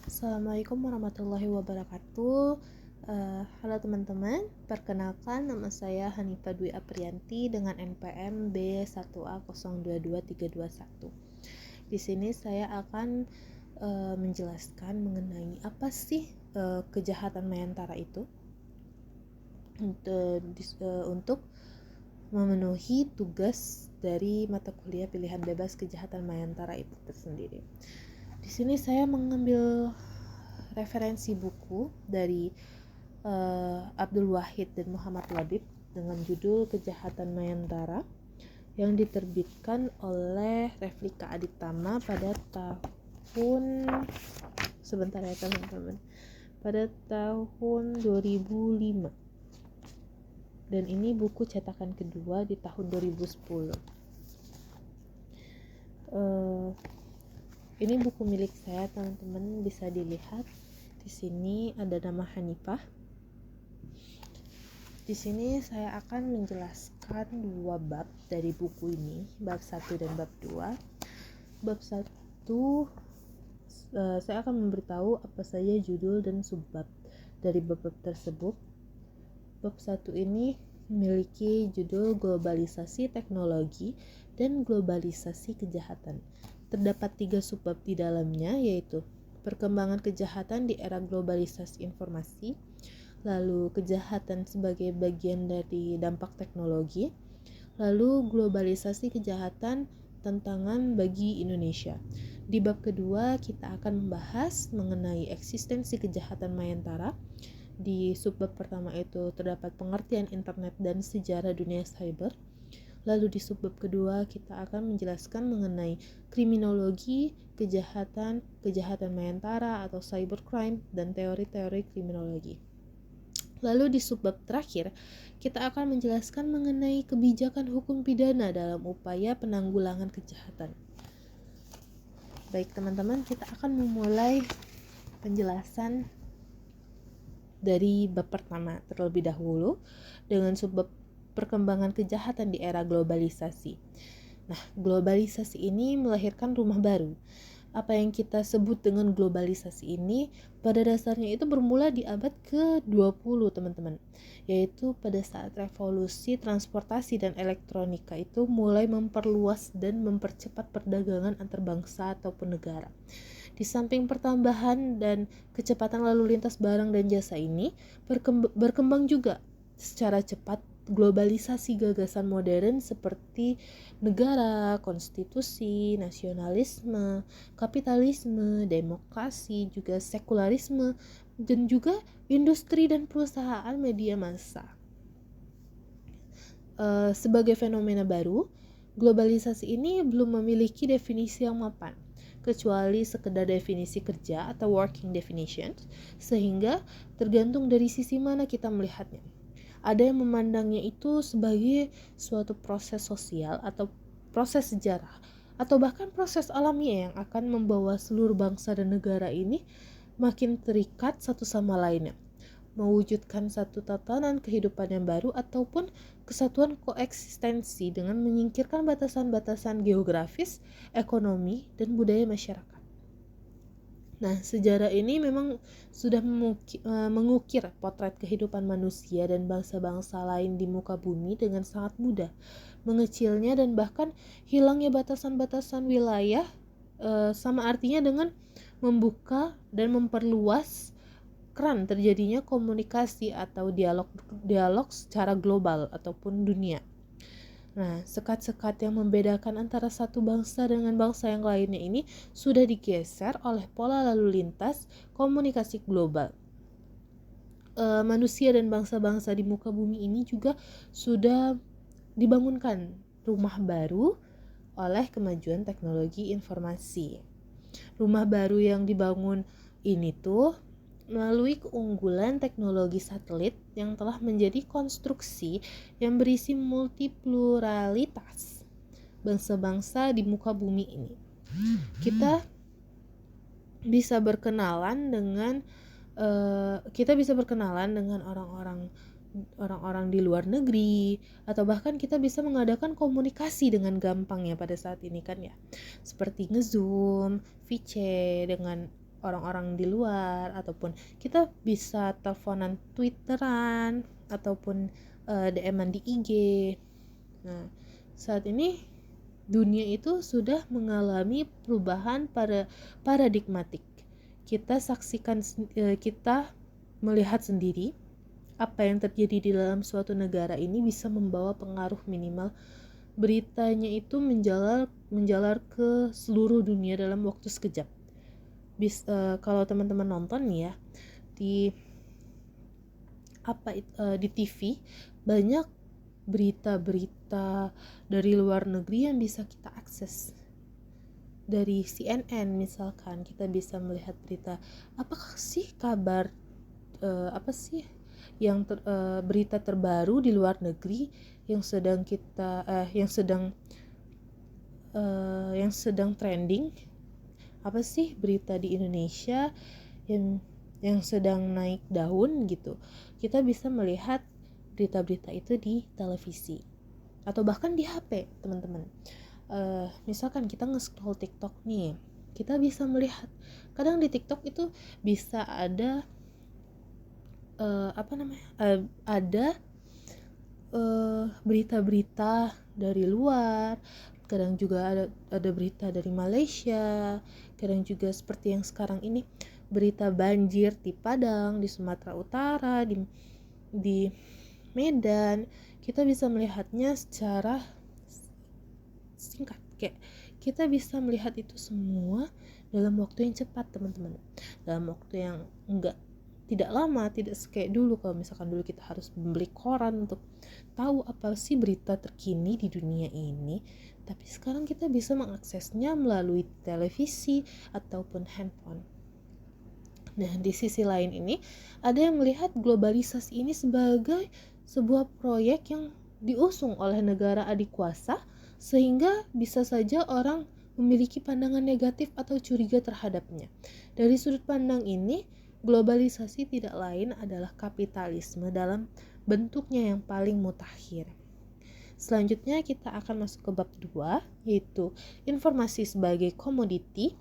Assalamualaikum warahmatullahi wabarakatuh. Halo teman-teman, perkenalkan nama saya Hanifah Dwi Aprianti dengan NPM B1A022321. Di sini saya akan menjelaskan mengenai apa sih kejahatan Mayantara itu untuk memenuhi tugas dari mata kuliah pilihan bebas kejahatan Mayantara itu tersendiri. Di sini saya mengambil referensi buku dari Abdul Wahid dan Muhammad Labib dengan judul Kejahatan Mayantara yang diterbitkan oleh Reflika Aditama pada tahun pada tahun 2005, dan ini buku cetakan kedua di tahun 2010. Ini buku milik saya, teman-teman bisa dilihat. Di sini ada nama Hanifah. Di sini saya akan menjelaskan dua bab dari buku ini, bab 1 dan bab 2. Bab 1 saya akan memberitahu apa saja judul dan subbab dari bab-bab tersebut. Bab 1 ini memiliki judul globalisasi teknologi dan globalisasi kejahatan. Terdapat 3 subbab di dalamnya, yaitu perkembangan kejahatan di era globalisasi informasi, lalu kejahatan sebagai bagian dari dampak teknologi, lalu globalisasi kejahatan tantangan bagi Indonesia. Di bab kedua kita akan membahas mengenai eksistensi kejahatan Mayantara. Di subbab pertama itu terdapat pengertian internet dan sejarah dunia cyber. Lalu di subbab kedua kita akan menjelaskan mengenai kriminologi, kejahatan Mayantara atau cybercrime, dan teori-teori kriminologi. Lalu di subbab terakhir kita akan menjelaskan mengenai kebijakan hukum pidana dalam upaya penanggulangan kejahatan. Baik teman-teman, kita akan memulai penjelasan dari bab pertama terlebih dahulu dengan subbab perkembangan kejahatan di era globalisasi. Nah, globalisasi ini melahirkan rumah baru. Apa yang kita sebut dengan globalisasi ini pada dasarnya itu bermula di abad ke-20, teman-teman. Yaitu pada saat revolusi transportasi dan elektronika itu mulai memperluas dan mempercepat perdagangan antar bangsa ataupun negara. Di samping pertambahan dan kecepatan lalu lintas barang dan jasa ini, berkembang juga secara cepat globalisasi gagasan modern seperti negara, konstitusi, nasionalisme, kapitalisme, demokrasi, juga sekularisme, dan juga industri dan perusahaan media massa. Sebagai fenomena baru, globalisasi ini belum memiliki definisi yang mapan, kecuali sekedar definisi kerja atau working definition, sehingga tergantung dari sisi mana kita melihatnya. Ada yang memandangnya itu sebagai suatu proses sosial atau proses sejarah, atau bahkan proses alamiah yang akan membawa seluruh bangsa dan negara ini makin terikat satu sama lainnya, mewujudkan satu tatanan kehidupan yang baru ataupun kesatuan koeksistensi dengan menyingkirkan batasan-batasan geografis, ekonomi, dan budaya masyarakat. Nah, sejarah ini memang sudah mengukir potret kehidupan manusia dan bangsa-bangsa lain di muka bumi dengan sangat mudah. Mengecilnya dan bahkan hilangnya batasan-batasan wilayah sama artinya dengan membuka dan memperluas keran terjadinya komunikasi atau dialog secara global ataupun dunia. Nah, sekat-sekat yang membedakan antara satu bangsa dengan bangsa yang lainnya ini sudah digeser oleh pola lalu lintas komunikasi global. Manusia dan bangsa-bangsa di muka bumi ini juga sudah dibangunkan rumah baru oleh kemajuan teknologi informasi. Rumah baru yang dibangun ini tuh melalui keunggulan teknologi satelit yang telah menjadi konstruksi yang berisi multipluralitas bangsa-bangsa di muka bumi ini. Kita bisa berkenalan dengan orang-orang di luar negeri, atau bahkan kita bisa mengadakan komunikasi dengan gampang ya pada saat ini kan ya, seperti nge-zoom, VC dengan orang-orang di luar, ataupun kita bisa teleponan, twitteran, ataupun DM-an di IG. Nah, saat ini dunia itu sudah mengalami perubahan paradigmatik. Kita melihat sendiri apa yang terjadi di dalam suatu negara ini bisa membawa pengaruh minimal beritanya itu menjalar ke seluruh dunia dalam waktu sekejap. Kalau teman-teman nonton nih ya di TV, banyak berita-berita dari luar negeri yang bisa kita akses. Dari CNN misalkan, kita bisa melihat berita apakah sih kabar apa sih yang berita terbaru di luar negeri yang sedang trending. Apa sih berita di Indonesia yang sedang naik daun gitu. Kita bisa melihat berita-berita itu di televisi atau bahkan di HP, teman-teman. Misalkan kita nge-scroll TikTok nih, kita bisa melihat kadang di TikTok itu bisa ada ada berita-berita dari luar, kadang juga ada berita dari Malaysia, kadang juga seperti yang sekarang ini berita banjir di Padang, di Sumatera Utara, di Medan. Kita bisa melihatnya secara singkat, kayak kita bisa melihat itu semua dalam waktu yang cepat, teman-teman, dalam waktu yang tidak lama, tidak kayak dulu. Kalau misalkan dulu kita harus membeli koran untuk tahu apa sih berita terkini di dunia ini, tapi sekarang kita bisa mengaksesnya melalui televisi ataupun handphone. Nah, di sisi lain ini ada yang melihat globalisasi ini sebagai sebuah proyek yang diusung oleh negara adik kuasa, sehingga bisa saja orang memiliki pandangan negatif atau curiga terhadapnya. Dari sudut pandang ini, globalisasi tidak lain adalah kapitalisme dalam bentuknya yang paling mutakhir. Selanjutnya kita akan masuk ke bab 2, yaitu informasi sebagai komoditi.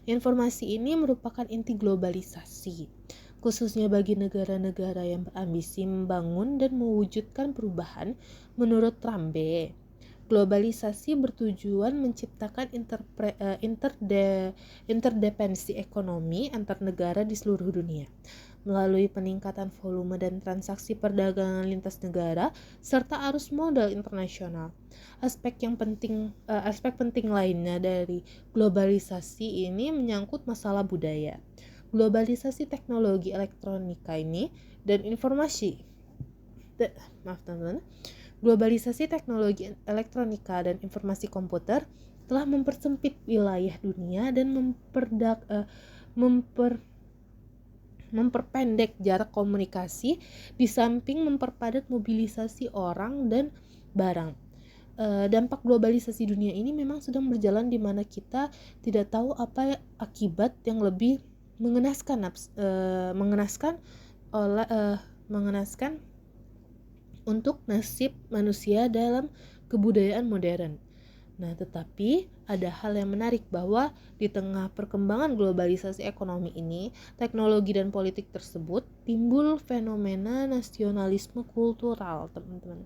Informasi ini merupakan inti globalisasi, khususnya bagi negara-negara yang berambisi membangun dan mewujudkan perubahan. Menurut Rambe, globalisasi bertujuan menciptakan interdependensi ekonomi antar negara di seluruh dunia melalui peningkatan volume dan transaksi perdagangan lintas negara serta arus modal internasional. Aspek penting lainnya dari globalisasi ini menyangkut masalah budaya. Globalisasi teknologi elektronika ini dan Globalisasi teknologi elektronika dan informasi komputer telah mempersempit wilayah dunia dan memperpendek jarak komunikasi, di samping memperpadat mobilisasi orang dan barang. Dampak globalisasi dunia ini memang sedang berjalan, di mana kita tidak tahu apa akibat yang lebih mengenaskan untuk nasib manusia dalam kebudayaan modern. Nah, tetapi ada hal yang menarik, bahwa di tengah perkembangan globalisasi ekonomi ini, teknologi dan politik tersebut, timbul fenomena nasionalisme kultural, teman-teman.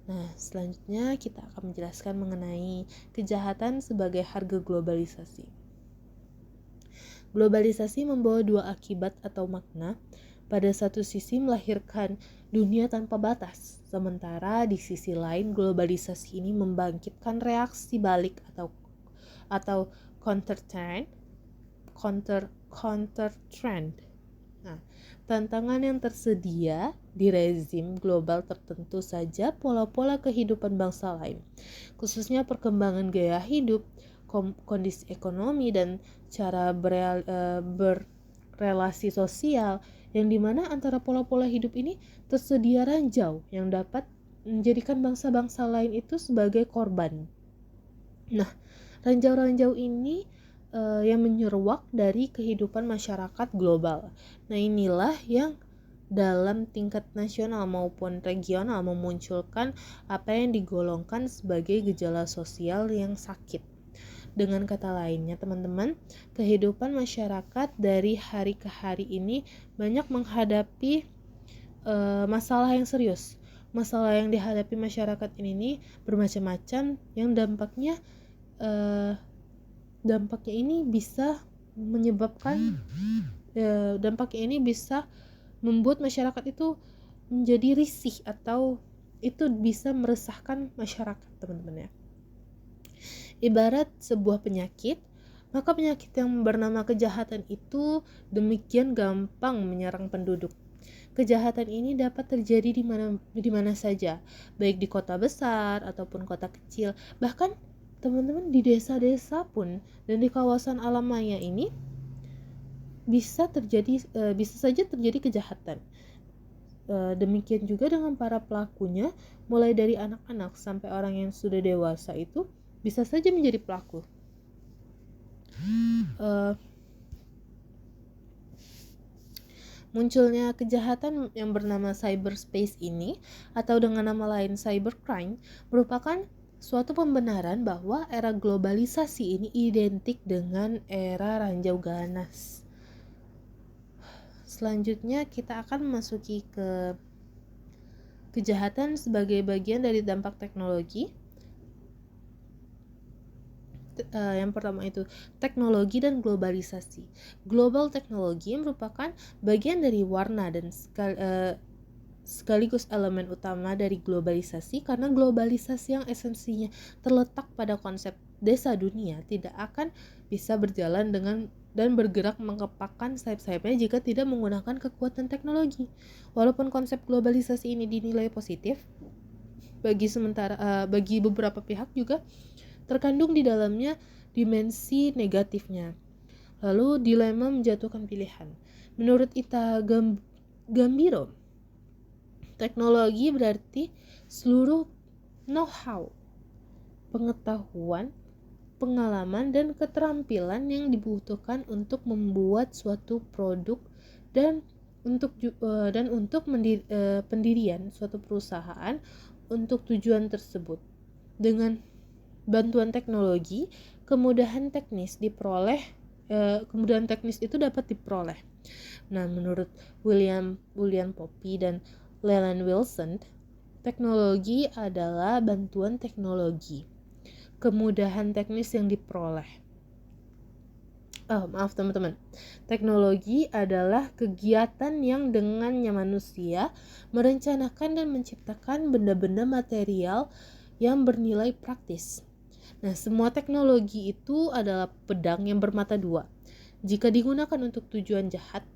Nah, selanjutnya kita akan menjelaskan mengenai kejahatan sebagai harga globalisasi. Globalisasi membawa dua akibat atau makna. Pada satu sisi melahirkan dunia tanpa batas, sementara di sisi lain globalisasi ini membangkitkan reaksi balik atau counter trend. Nah, tantangan yang tersedia di rezim global tertentu saja pola-pola kehidupan bangsa lain, khususnya perkembangan gaya hidup, kondisi ekonomi, dan cara berrelasi sosial, yang dimana antara pola-pola hidup ini tersedia ranjau yang dapat menjadikan bangsa-bangsa lain itu sebagai korban. Nah, ranjau-ranjau ini yang menyeruak dari kehidupan masyarakat global. Nah, inilah yang dalam tingkat nasional maupun regional memunculkan apa yang digolongkan sebagai gejala sosial yang sakit. Dengan kata lainnya, teman-teman, kehidupan masyarakat dari hari ke hari ini banyak menghadapi masalah yang serius. Masalah yang dihadapi masyarakat ini bermacam-macam yang dampaknya ini bisa menyebabkan dampaknya ini bisa membuat masyarakat itu menjadi risih atau itu bisa meresahkan masyarakat, teman-teman ya. Ibarat sebuah penyakit, maka penyakit yang bernama kejahatan itu demikian gampang menyerang penduduk. Kejahatan ini dapat terjadi di mana saja, baik di kota besar ataupun kota kecil. Bahkan teman-teman di desa-desa pun dan di kawasan alam maya ini bisa saja terjadi kejahatan. Demikian juga dengan para pelakunya, mulai dari anak-anak sampai orang yang sudah dewasa itu bisa saja menjadi pelaku. Munculnya kejahatan yang bernama cyberspace ini atau dengan nama lain cybercrime merupakan suatu pembenaran bahwa era globalisasi ini identik dengan era ranjau ganas. Selanjutnya kita akan memasuki ke kejahatan sebagai bagian dari dampak teknologi. Yang pertama itu teknologi dan globalisasi. Global teknologi merupakan bagian dari warna dan sekaligus elemen utama dari globalisasi, karena globalisasi yang esensinya terletak pada konsep desa dunia tidak akan bisa berjalan dan bergerak mengepakkan sayap-sayapnya jika tidak menggunakan kekuatan teknologi. Walaupun konsep globalisasi ini dinilai positif, bagi beberapa pihak juga terkandung di dalamnya dimensi negatifnya. Lalu dilema menjatuhkan pilihan. Menurut Ita Gambiro, teknologi berarti seluruh know-how, pengetahuan, pengalaman, dan keterampilan yang dibutuhkan untuk membuat suatu produk dan untuk pendirian suatu perusahaan untuk tujuan tersebut. Dengan bantuan teknologi, kemudahan teknis itu dapat diperoleh. Nah, menurut William Poppy dan Leland Wilson, teknologi adalah bantuan teknologi, kemudahan teknis yang diperoleh. Maaf teman-teman, teknologi adalah kegiatan yang dengannya manusia merencanakan dan menciptakan benda-benda material yang bernilai praktis. Nah, semua teknologi itu adalah pedang yang bermata dua. Jika digunakan untuk tujuan jahat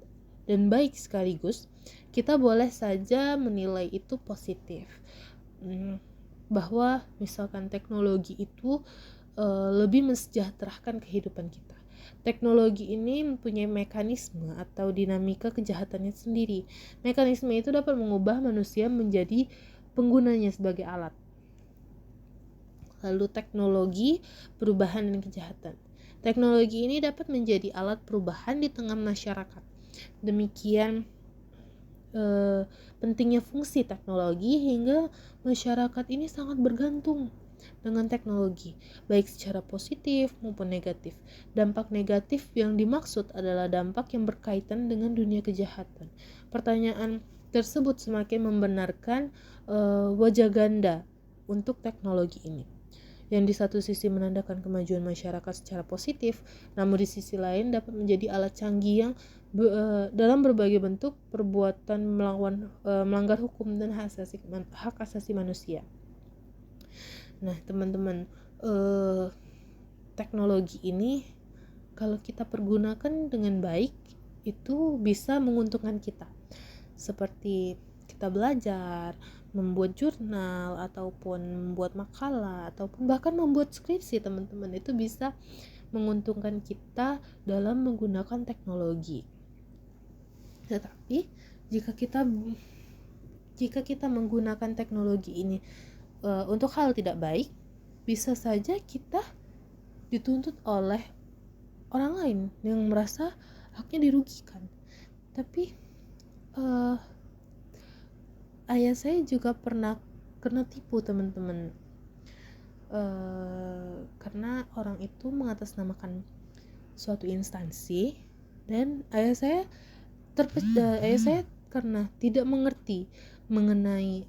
dan baik sekaligus, kita boleh saja menilai itu positif. Bahwa misalkan teknologi itu lebih mensejahterakan kehidupan kita. Teknologi ini mempunyai mekanisme atau dinamika kejahatannya sendiri. Mekanisme itu dapat mengubah manusia menjadi penggunanya sebagai alat. Lalu teknologi, perubahan dan kejahatan. Teknologi ini dapat menjadi alat perubahan di tengah masyarakat. Demikian pentingnya fungsi teknologi hingga masyarakat ini sangat bergantung dengan teknologi, baik secara positif maupun negatif. Dampak negatif yang dimaksud adalah dampak yang berkaitan dengan dunia kejahatan. Pertanyaan tersebut semakin membenarkan wajah ganda untuk teknologi ini, yang di satu sisi menandakan kemajuan masyarakat secara positif, namun di sisi lain dapat menjadi alat canggih yang dalam berbagai bentuk perbuatan melanggar hukum dan hak asasi manusia. Nah, teman-teman, teknologi ini kalau kita pergunakan dengan baik itu bisa menguntungkan kita, seperti kita belajar, membuat jurnal, ataupun membuat makalah, ataupun bahkan membuat skripsi. Teman-teman, itu bisa menguntungkan kita dalam menggunakan teknologi. Tetapi jika kita menggunakan teknologi ini untuk hal tidak baik, bisa saja kita dituntut oleh orang lain yang merasa haknya dirugikan. Tapi ayah saya juga pernah kena tipu, teman-teman. karena orang itu mengatasnamakan suatu instansi, dan ayah saya karena tidak mengerti mengenai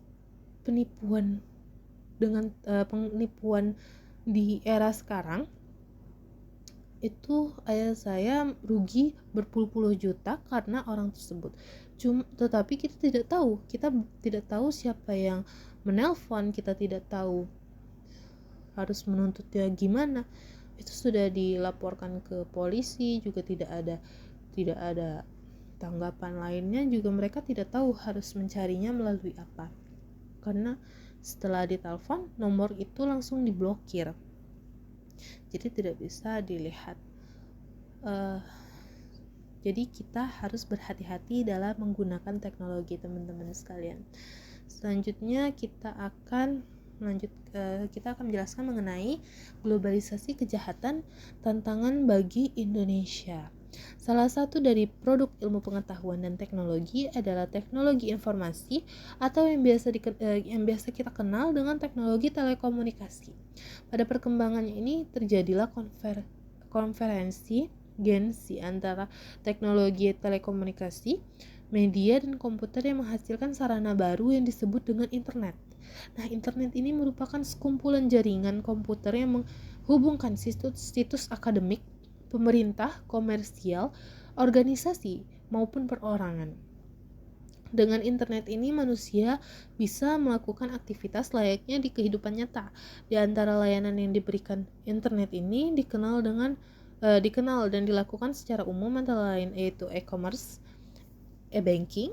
penipuan penipuan di era sekarang, itu ayah saya rugi berpuluh-puluh juta karena orang tersebut. Tetapi kita tidak tahu siapa yang menelpon, kita tidak tahu harus menuntutnya gimana. Itu sudah dilaporkan ke polisi, juga tidak ada tanggapan lainnya, juga mereka tidak tahu harus mencarinya melalui apa, karena setelah ditelepon nomor itu langsung diblokir, jadi tidak bisa dilihat. Jadi kita harus berhati-hati dalam menggunakan teknologi, teman-teman sekalian. Selanjutnya kita akan menjelaskan mengenai globalisasi kejahatan, tantangan bagi Indonesia. Salah satu dari produk ilmu pengetahuan dan teknologi adalah teknologi informasi, atau yang biasa kita kenal dengan teknologi telekomunikasi. Pada perkembangannya ini terjadilah konferensi gensi antara teknologi telekomunikasi, media, dan komputer yang menghasilkan sarana baru yang disebut dengan internet. Nah, internet ini merupakan sekumpulan jaringan komputer yang menghubungkan situs akademik, pemerintah, komersial, organisasi, maupun perorangan. Dengan internet ini manusia bisa melakukan aktivitas layaknya di kehidupan nyata. Di antara layanan yang diberikan internet ini dikenal dan dilakukan secara umum antara lain yaitu e-commerce, e-banking,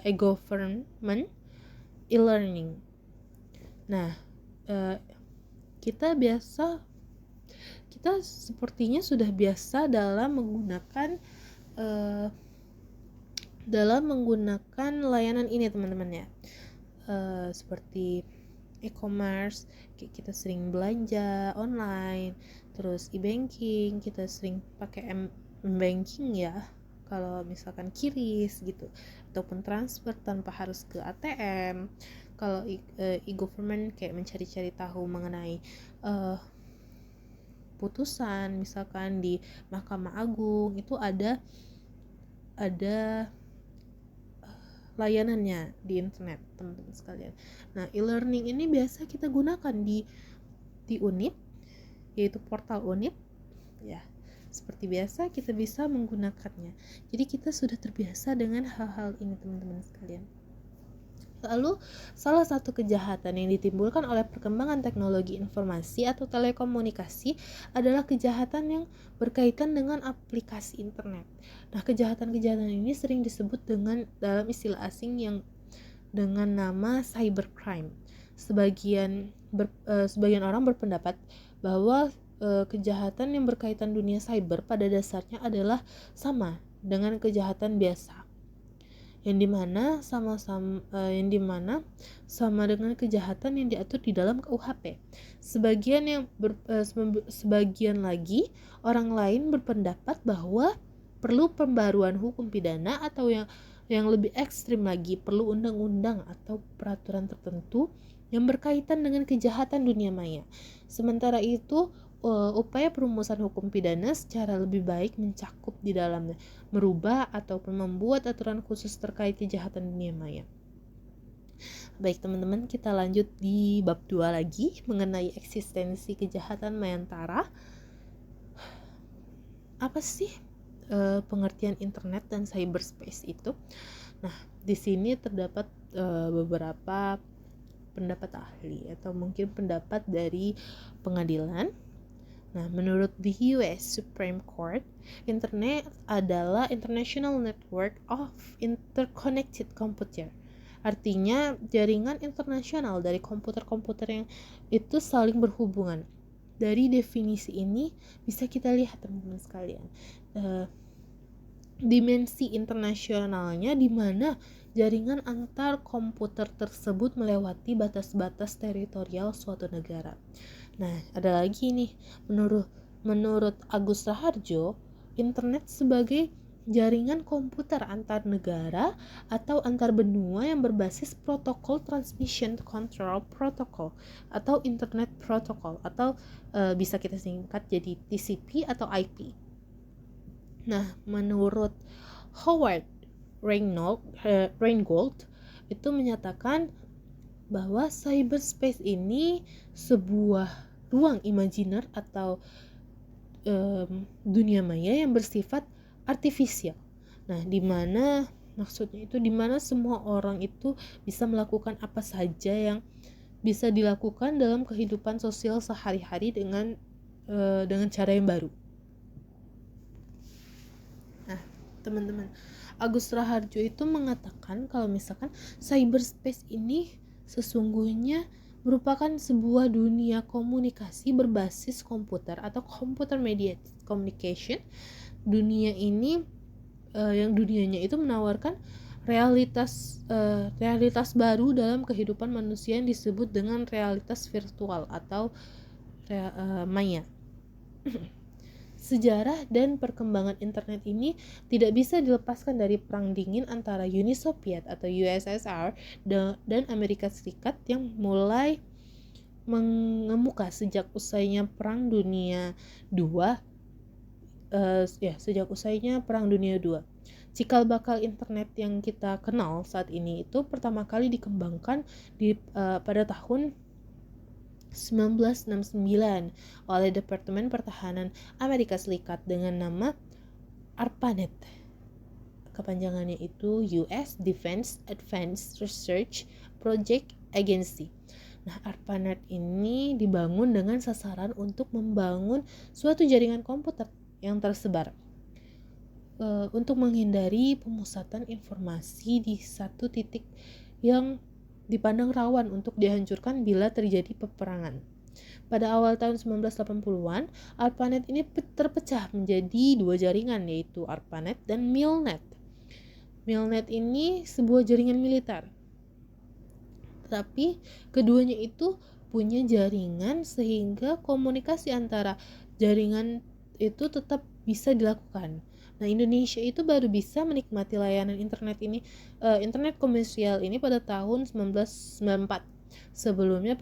e-government, e-learning. Nah, kita sepertinya sudah biasa dalam menggunakan layanan ini, teman-teman ya. Seperti e-commerce, kita sering belanja online, terus e-banking, kita sering pakai m-banking ya, kalau misalkan QRIS gitu, ataupun transfer tanpa harus ke ATM. Kalau e-government kayak mencari-cari tahu mengenai putusan misalkan di Mahkamah Agung, itu ada layanannya di internet, teman-teman sekalian. Nah, e-learning ini biasa kita gunakan di Unip, yaitu portal Unip ya. Seperti biasa kita bisa menggunakannya. Jadi kita sudah terbiasa dengan hal-hal ini, teman-teman sekalian. Lalu, salah satu kejahatan yang ditimbulkan oleh perkembangan teknologi informasi atau telekomunikasi adalah kejahatan yang berkaitan dengan aplikasi internet. Nah, kejahatan-kejahatan ini sering disebut dalam istilah asing yang dengan nama cybercrime. Sebagian orang berpendapat bahwa kejahatan yang berkaitan dunia cyber pada dasarnya adalah sama dengan kejahatan biasa, yang dimana sama dengan kejahatan yang diatur di dalam KUHP. Sebagian lagi orang lain berpendapat bahwa perlu pembaruan hukum pidana, atau yang lebih ekstrim lagi, perlu undang-undang atau peraturan tertentu yang berkaitan dengan kejahatan dunia maya. Sementara itu, upaya perumusan hukum pidana secara lebih baik mencakup di dalamnya merubah ataupun membuat aturan khusus terkait kejahatan dunia maya. Baik, teman-teman, kita lanjut di bab 2 lagi mengenai eksistensi kejahatan mayantara. Apa sih pengertian internet dan cyberspace itu? Nah, di sini terdapat beberapa pendapat ahli atau mungkin pendapat dari pengadilan. Nah, menurut the US Supreme Court, internet adalah international network of interconnected computer. Artinya jaringan internasional dari komputer-komputer yang itu saling berhubungan. Dari definisi ini bisa kita lihat, teman-teman sekalian, dimensi internasionalnya di mana jaringan antar komputer tersebut melewati batas-batas teritorial suatu negara. Nah, ada lagi nih, menurut Agus Raharjo, internet sebagai jaringan komputer antar negara atau antar benua yang berbasis protokol Transmission Control Protocol atau Internet Protocol atau bisa kita singkat jadi TCP atau IP. Nah, menurut Howard Rheingold itu menyatakan bahwa cyberspace ini sebuah ruang imajiner atau dunia maya yang bersifat artifisial. Nah, maksudnya itu di mana semua orang itu bisa melakukan apa saja yang bisa dilakukan dalam kehidupan sosial sehari-hari dengan cara yang baru. Nah, teman-teman, Agus Raharjo itu mengatakan kalau misalkan cyberspace ini sesungguhnya merupakan sebuah dunia komunikasi berbasis komputer atau computer mediated communication. Dunia ini yang dunianya itu menawarkan realitas baru dalam kehidupan manusia yang disebut dengan realitas virtual atau maya. Sejarah dan perkembangan internet ini tidak bisa dilepaskan dari perang dingin antara Uni Soviet atau USSR dan Amerika Serikat yang mulai mengemuka sejak usainya Perang Dunia II. Sejak usainya Perang Dunia II. Cikal bakal internet yang kita kenal saat ini itu pertama kali dikembangkan pada tahun 1969 oleh Departemen Pertahanan Amerika Serikat dengan nama ARPANET. Kepanjangannya itu US Defense Advanced Research Project Agency. Nah, ARPANET ini dibangun dengan sasaran untuk membangun suatu jaringan komputer yang tersebar untuk menghindari pemusatan informasi di satu titik yang dipandang rawan untuk dihancurkan bila terjadi peperangan. Pada awal tahun 1980-an, ARPANET ini terpecah menjadi dua jaringan, yaitu ARPANET dan MILNET. MILNET ini sebuah jaringan militer, tapi keduanya itu punya jaringan sehingga komunikasi antara jaringan itu tetap bisa dilakukan. Nah, Indonesia itu baru bisa menikmati layanan internet internet komersial ini pada tahun 1994. Sebelumnya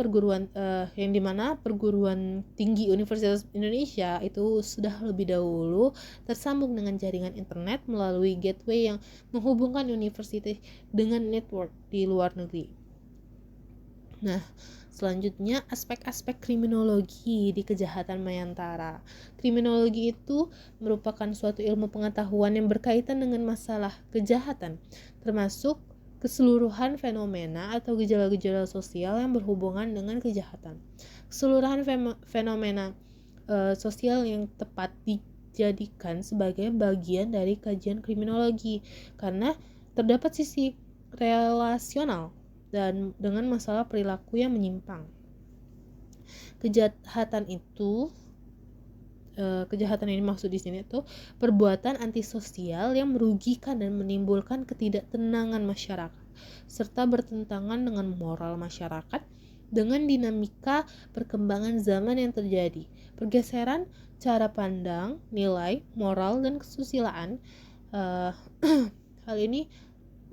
yang dimana perguruan tinggi Universitas Indonesia itu sudah lebih dahulu tersambung dengan jaringan internet melalui gateway yang menghubungkan universitas dengan network di luar negeri. Nah, selanjutnya aspek-aspek kriminologi di kejahatan mayantara. Kriminologi itu merupakan suatu ilmu pengetahuan yang berkaitan dengan masalah kejahatan, termasuk keseluruhan fenomena atau gejala-gejala sosial yang berhubungan dengan kejahatan. Keseluruhan fenomena sosial yang tepat dijadikan sebagai bagian dari kajian kriminologi karena terdapat sisi relasional dan dengan masalah perilaku yang menyimpang. Kejahatan ini maksud di sini itu perbuatan antisosial yang merugikan dan menimbulkan ketidaktenangan masyarakat serta bertentangan dengan moral masyarakat dengan dinamika perkembangan zaman yang terjadi. Pergeseran cara pandang, nilai, moral, dan kesusilaan hal ini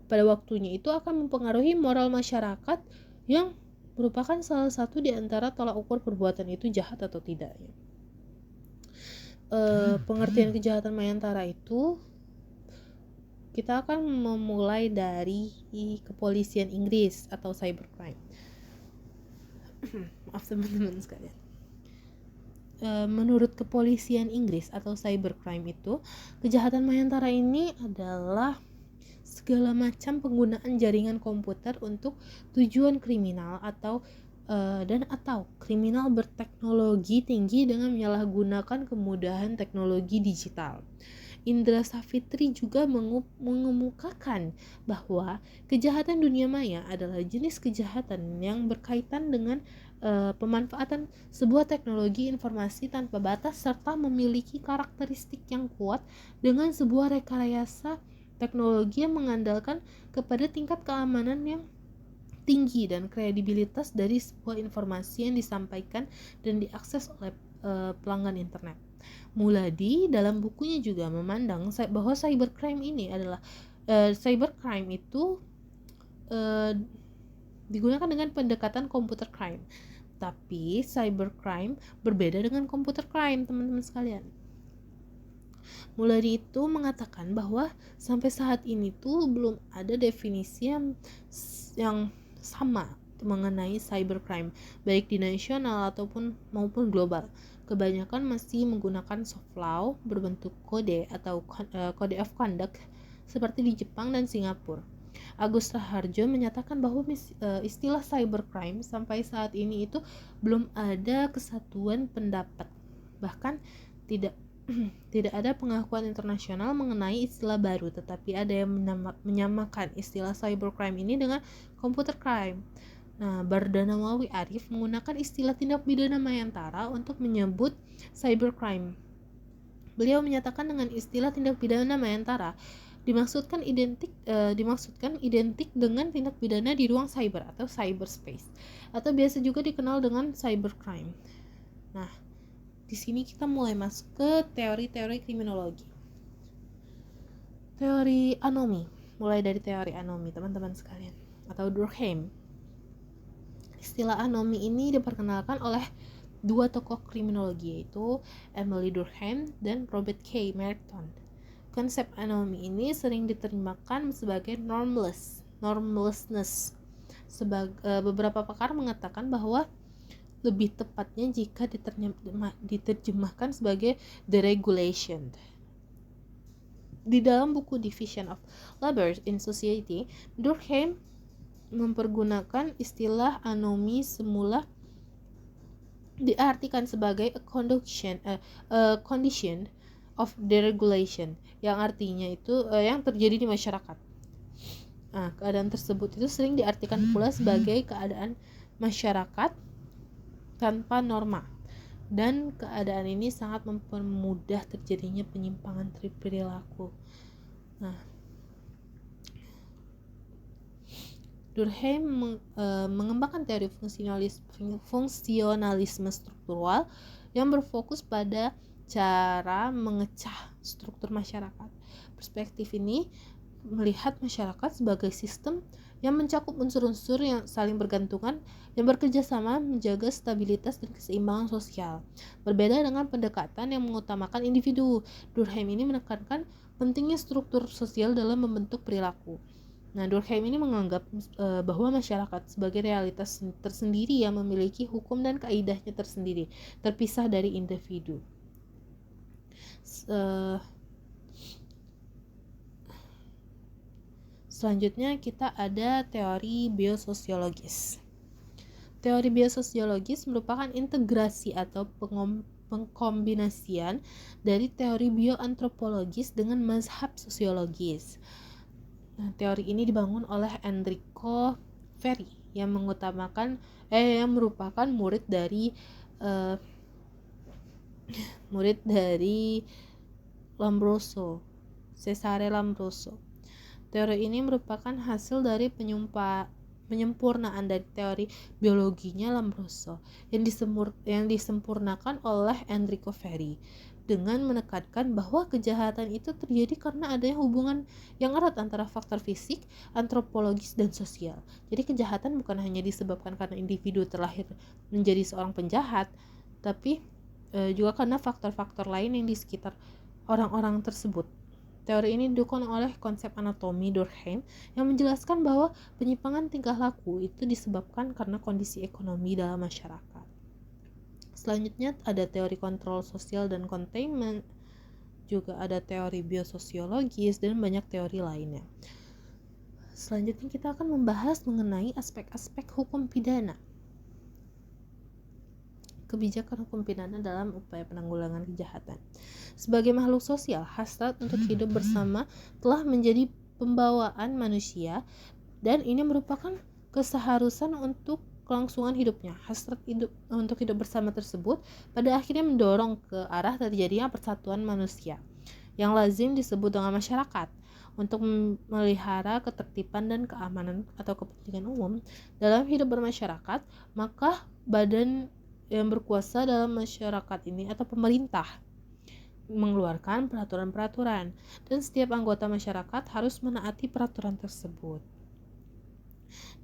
pada waktunya itu akan mempengaruhi moral masyarakat yang merupakan salah satu di antara tolak ukur perbuatan itu jahat atau tidak. Pengertian kejahatan mayantara itu kita akan memulai dari kepolisian Inggris atau cybercrime. Maaf teman-teman sekalian. Menurut kepolisian Inggris atau cybercrime itu, kejahatan mayantara ini adalah segala macam penggunaan jaringan komputer untuk tujuan kriminal atau kriminal berteknologi tinggi dengan menyalahgunakan kemudahan teknologi digital. Indra Savitri juga mengemukakan bahwa kejahatan dunia maya adalah jenis kejahatan yang berkaitan dengan pemanfaatan sebuah teknologi informasi tanpa batas serta memiliki karakteristik yang kuat dengan sebuah rekayasa teknologi yang mengandalkan kepada tingkat keamanan yang tinggi dan kredibilitas dari sebuah informasi yang disampaikan dan diakses oleh pelanggan internet. Muladi dalam bukunya juga memandang bahwa cybercrime ini adalah cybercrime itu digunakan dengan pendekatan computer crime. Tapi cybercrime berbeda dengan computer crime, teman-teman sekalian. Muladi itu mengatakan bahwa sampai saat ini tuh belum ada definisi yang sama mengenai cybercrime, baik di nasional maupun global. Kebanyakan masih menggunakan soft law berbentuk kode atau code of conduct seperti di Jepang dan Singapura. Agus Raharjo menyatakan bahwa istilah cybercrime sampai saat ini itu belum ada kesatuan pendapat. Bahkan tidak ada pengakuan internasional mengenai istilah baru, tetapi ada yang menyamakan istilah cybercrime ini dengan computer crime. Nah, Bardanawawi Arif menggunakan istilah tindak pidana mayantara untuk menyebut cybercrime. Beliau menyatakan dengan istilah tindak pidana mayantara dimaksudkan identik dengan tindak pidana di ruang cyber atau cyberspace, atau biasa juga dikenal dengan cybercrime. Nah, di sini kita mulai masuk ke teori-teori kriminologi. Teori anomi, mulai dari teori anomi, teman-teman sekalian, atau Durkheim. Istilah anomi ini diperkenalkan oleh dua tokoh kriminologi, yaitu Emily Durkheim dan Robert K. Merton. Konsep anomi ini sering diterjemahkan sebagai normlessness. Beberapa pakar mengatakan bahwa lebih tepatnya jika diterjemahkan sebagai deregulation. Di dalam buku Division of Labor in Society, Durkheim mempergunakan istilah anomi semula diartikan sebagai a condition of deregulation, yang artinya itu yang terjadi di masyarakat. Nah, keadaan tersebut itu sering diartikan pula sebagai keadaan masyarakat tanpa norma, dan keadaan ini sangat mempermudah terjadinya penyimpangan perilaku. Nah, Durkheim mengembangkan teori fungsionalisme struktural yang berfokus pada cara mengecah struktur masyarakat. Perspektif ini melihat masyarakat sebagai sistem yang mencakup unsur-unsur yang saling bergantungan yang bekerja sama menjaga stabilitas dan keseimbangan sosial. Berbeda dengan pendekatan yang mengutamakan individu, Durkheim ini menekankan pentingnya struktur sosial dalam membentuk perilaku. Nah, Durkheim ini menganggap bahwa masyarakat sebagai realitas tersendiri yang memiliki hukum dan kaidahnya tersendiri, terpisah dari individu. Selanjutnya kita ada teori biososiologis. Teori biososiologis merupakan integrasi atau pengkombinasian dari teori bioantropologis dengan mazhab sosiologis. Nah, teori ini dibangun oleh Enrico Ferri yang merupakan murid dari Lombroso, Cesare Lombroso. Teori ini merupakan hasil dari penyempurnaan dari teori biologinya Lombroso yang disempurnakan oleh Enrico Ferri dengan menekankan bahwa kejahatan itu terjadi karena adanya hubungan yang erat antara faktor fisik, antropologis, dan sosial. Jadi kejahatan bukan hanya disebabkan karena individu terlahir menjadi seorang penjahat, tapi juga karena faktor-faktor lain yang di sekitar orang-orang tersebut. Teori ini didukung oleh konsep anatomi Durkheim yang menjelaskan bahwa penyimpangan tingkah laku itu disebabkan karena kondisi ekonomi dalam masyarakat. Selanjutnya ada teori kontrol sosial dan containment, juga ada teori biososiologis, dan banyak teori lainnya. Selanjutnya kita akan membahas mengenai aspek-aspek hukum pidana. Kebijakan hukum pidana dalam upaya penanggulangan kejahatan. Sebagai makhluk sosial, hasrat untuk hidup bersama telah menjadi pembawaan manusia, dan ini merupakan keseharusan untuk kelangsungan hidupnya. Hasrat untuk hidup bersama tersebut pada akhirnya mendorong ke arah terjadinya persatuan manusia yang lazim disebut dengan masyarakat untuk memelihara ketertiban dan keamanan atau kepentingan umum dalam hidup bermasyarakat. Maka badan yang berkuasa dalam masyarakat ini atau pemerintah mengeluarkan peraturan-peraturan, dan setiap anggota masyarakat harus menaati peraturan tersebut.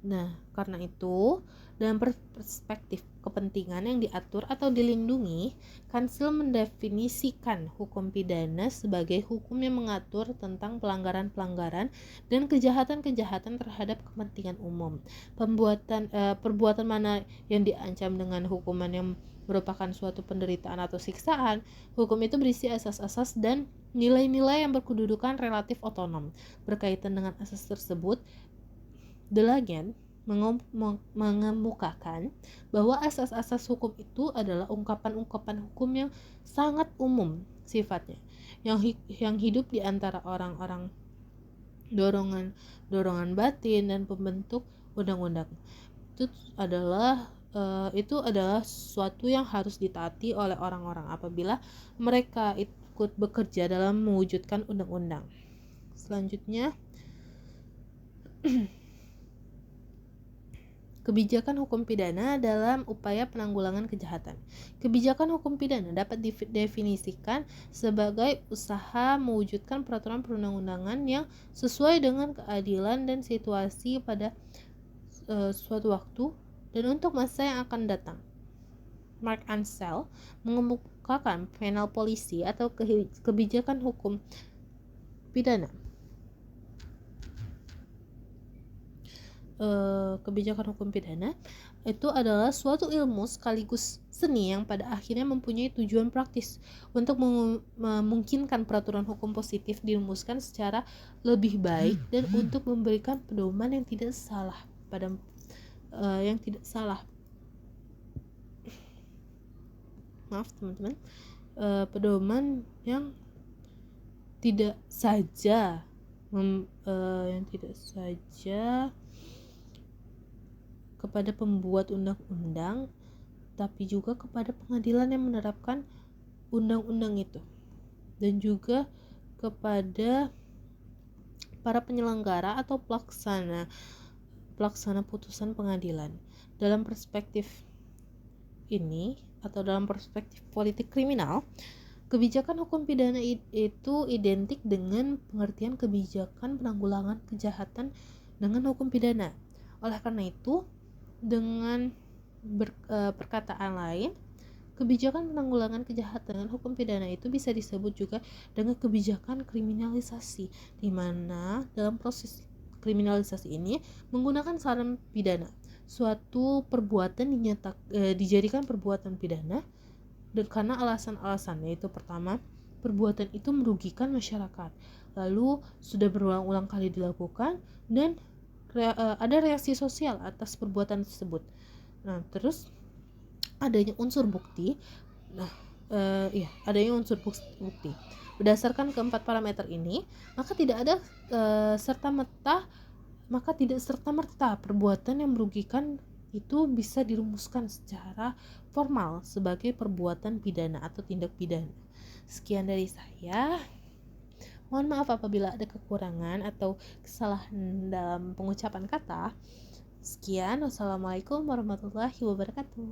Nah, karena itu, dalam perspektif kepentingan yang diatur atau dilindungi, Kansil mendefinisikan hukum pidana sebagai hukum yang mengatur tentang pelanggaran-pelanggaran dan kejahatan-kejahatan terhadap kepentingan umum. Perbuatan mana yang diancam dengan hukuman yang merupakan suatu penderitaan atau siksaan. Hukum itu berisi asas-asas dan nilai-nilai yang berkedudukan relatif otonom. Berkaitan dengan asas tersebut, Delagian mengemukakan bahwa asas-asas hukum itu adalah ungkapan-ungkapan hukum yang sangat umum sifatnya, yang hidup di antara orang-orang, dorongan batin dan pembentuk undang-undang. Itu adalah sesuatu yang harus ditaati oleh orang-orang apabila mereka ikut bekerja dalam mewujudkan undang-undang. Selanjutnya, kebijakan hukum pidana dalam upaya penanggulangan kejahatan. Kebijakan hukum pidana dapat didefinisikan sebagai usaha mewujudkan peraturan perundang-undangan yang sesuai dengan keadilan dan situasi pada suatu waktu dan untuk masa yang akan datang. Mark Ansel mengemukakan penal polisi atau kebijakan hukum pidana. Kebijakan hukum pidana itu adalah suatu ilmu sekaligus seni yang pada akhirnya mempunyai tujuan praktis untuk memungkinkan peraturan hukum positif dirumuskan secara lebih baik dan untuk memberikan pedoman yang tidak salah pedoman yang tidak saja kepada pembuat undang-undang, tapi juga kepada pengadilan yang menerapkan undang-undang itu, dan juga kepada para penyelenggara atau pelaksana putusan pengadilan. Dalam perspektif ini atau dalam perspektif politik kriminal, kebijakan hukum pidana itu identik dengan pengertian kebijakan penanggulangan kejahatan dengan hukum pidana. Oleh karena itu, dengan perkataan lain, kebijakan penanggulangan kejahatan dengan hukum pidana itu bisa disebut juga dengan kebijakan kriminalisasi, di mana dalam proses kriminalisasi ini menggunakan saran pidana. Suatu perbuatan dijadikan perbuatan pidana dan karena alasan-alasan, yaitu pertama, perbuatan itu merugikan masyarakat, lalu sudah berulang-ulang kali dilakukan, dan ada reaksi sosial atas perbuatan tersebut. Nah, terus adanya unsur bukti. Adanya unsur bukti. Berdasarkan keempat parameter ini, maka tidak serta-merta perbuatan yang merugikan itu bisa dirumuskan secara formal sebagai perbuatan pidana atau tindak pidana. Sekian dari saya. Mohon maaf apabila ada kekurangan atau kesalahan dalam pengucapan kata. Sekian, wassalamualaikum warahmatullahi wabarakatuh.